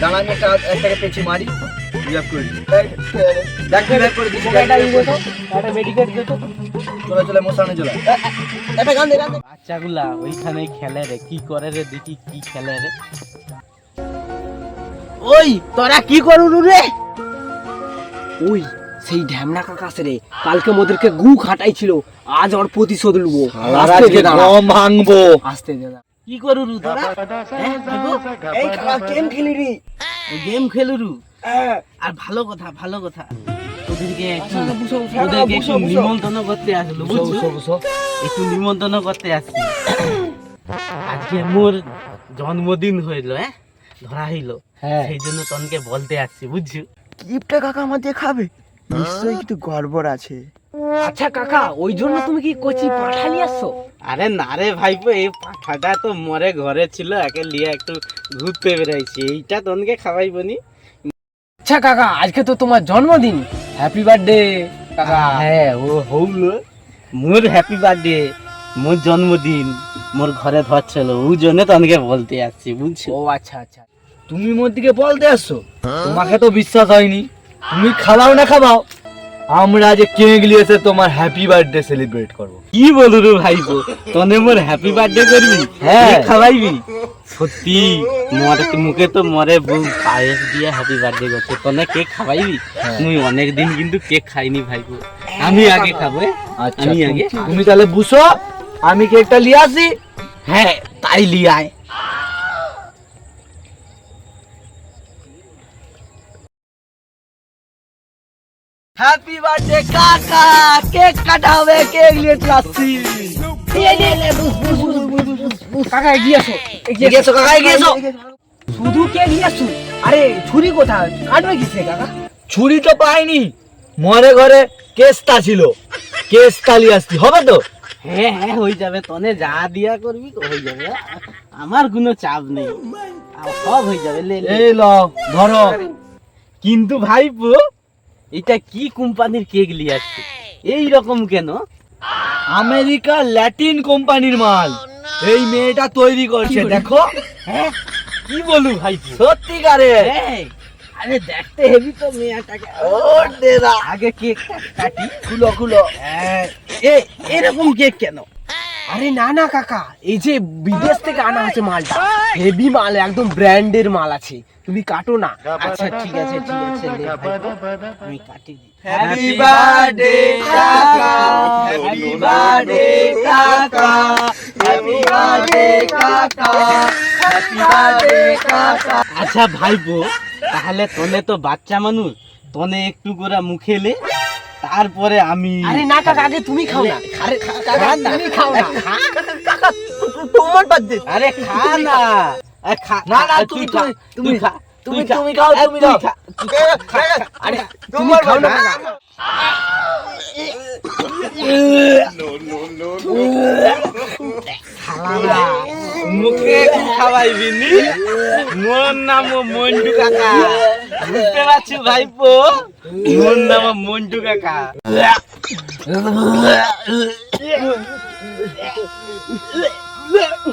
দাঁড়া, আমি একটাকে পেছি মারি। চলে মশানে চলে। বাচ্চাগুলা ওইখানে খেলে রে, কি করে রে দেখি, কি খেলে রে। ওই তোরা কি করুন রে? ওই সেই ঢ্যামনা কাকা আছে রে, কালকে মোদেরকে গু খাটাইছিল, আজ ওর প্রতিশোধ লুবো। ভাঙবো। আসতে দে। কি করু তোরা? এই কাকা গেম খেলি রে। গেম খেলুরু? আর ভালো কথা, ভালো কথা। ওদেরকে একটু নিমন্ত্রণ করতে আসলো, বুঝছো? একটু নিমন্ত্রণ করতে আসছি। আজকে মোর জন্মদিন হইলো, ধরা হইলো, সেই জন্য তনকে বলতে আসছি, বুঝছো? গিফটটা কাকা আমার দেখাবে, নিশ্চয়ই কিছু গড়বড় আছে। আচ্ছা কাকা, ওই জন্য তুমি কি কচি পাঠা নিয়ে আসছো? আরে না রে ভাইপো, এই পাঠাটা তো মরে ঘরে ছিল, একে লিয়ে একটু ঘুরতে বেড়াইছি, এইটা তনকে খাওয়াইবনি। আচ্ছা কাকা, আজকে তো তোমার জন্মদিন, হ্যাপি বার্থডে কাকা। হ্যাঁ, ও হইলো মোর হ্যাপি বার্থডে, মোর জন্মদিন, মোর ঘরে ধরছিল, ওই জন্য তনকে বলতে আসছি, বুঝছো? ও আচ্ছা আচ্ছা। তুমি মোর দিকে বলতে আসছো? তোমাকে তো বিশ্বাস হয়নি। তুমি খাওয়াও না খাওয়াও, আমরা যে কেক লিয়েছে তোমার হ্যাপি বার্থডে সেলিব্রেট করবো। কি বলু রে ভাইপো, তনে মোর হ্যাপি বার্থডে করবি? হ্যাঁ। খাওয়াইবি? সত্যি মরে মুখে তো মরে বউ পায়েস দিয়ে হ্যাপি বার্থডে করছে, তনে কেক খাওয়াইবি? মুই অনেক দিন কিন্তু কেক খাইনি ভাইপো, আমি আগে খাবো। আচ্ছা, আমি আগে। তুমি তাহলে বুঝো, আমি কেকটা লিয়ে আসি। হ্যাঁ, তাই লিয়ায়। হ্যাপি বার্থডে কাকা, কেক কাটা হবে, কেক নিয়ে আসছি। কাকা এগিয়ে আসো, এগিয়েছো কাকা, এগিয়েছো। শুধু কে নিয়ে আসছো? আরে ছুরি কোথায়, কাটবে কিসে কাকা? ছুরি তো পাইনি, মরে ঘরে কেসটা ছিল, কেসটা লিয়ে আসছি। হবে তো? হ্যাঁ হ্যাঁ, হয়ে যাবে, তনে যা দিয়া করবি হয়ে যাবে, আমার কোনো চাপ নেই, সব হয়ে যাবে। এই লও ধরো। কিন্তু ভাইপো, এটা কি কোম্পানির কেক নিয়ে আসছে, এই রকম কেন? আমেরিকা ল্যাটিন কোম্পানির মাল, এই মেয়েটা তৈরি করছে, দেখো। হ্যাঁ, কি বলু ভাইপো, সত্যিকারে। আরে দেখতে হেবি তো মেয়েটাকে। ও দেরা, আগে কেক কাটি। খুলো খুলো। এরকম কেক কেন? আরে না না কাকা, এই যে বিদেশ থেকে আনা আছে মালটা, হেভি মাল, একদম ব্র্যান্ডের মাল আছে, তুমি কাটো না। আচ্ছা ঠিক আছে, ঠিক আছে, লে ভাইপো, আমি কাটি দিই। হ্যাপি বার্থডে কাকা, হ্যাপি বার্থডে কাকা, হ্যাপি বার্থডে কাকা, হ্যাপি বার্থডে কাকা। আচ্ছা ভাইপো, তাহলে তনে তো বাচ্চা মানুষ, তনে একটু করে মুখে লে, তারপরে আমি। আরে না কাকা, আগে তুমি খাও না। আরে কাকা তুমি খাও না। তোমার বার্থডে। আরে খা না, খা না না, তুই তুমি খা, তুমি খা, তুমি তুমি খাও, তুমি দাও। আরে তুমি খাও না কাকা। মুখে খাওয়াইবি নি? মোর নাম মন্টু কাকা, বুঝতে পারছি ভাইপো, মোর নাম মন্টু কাকা।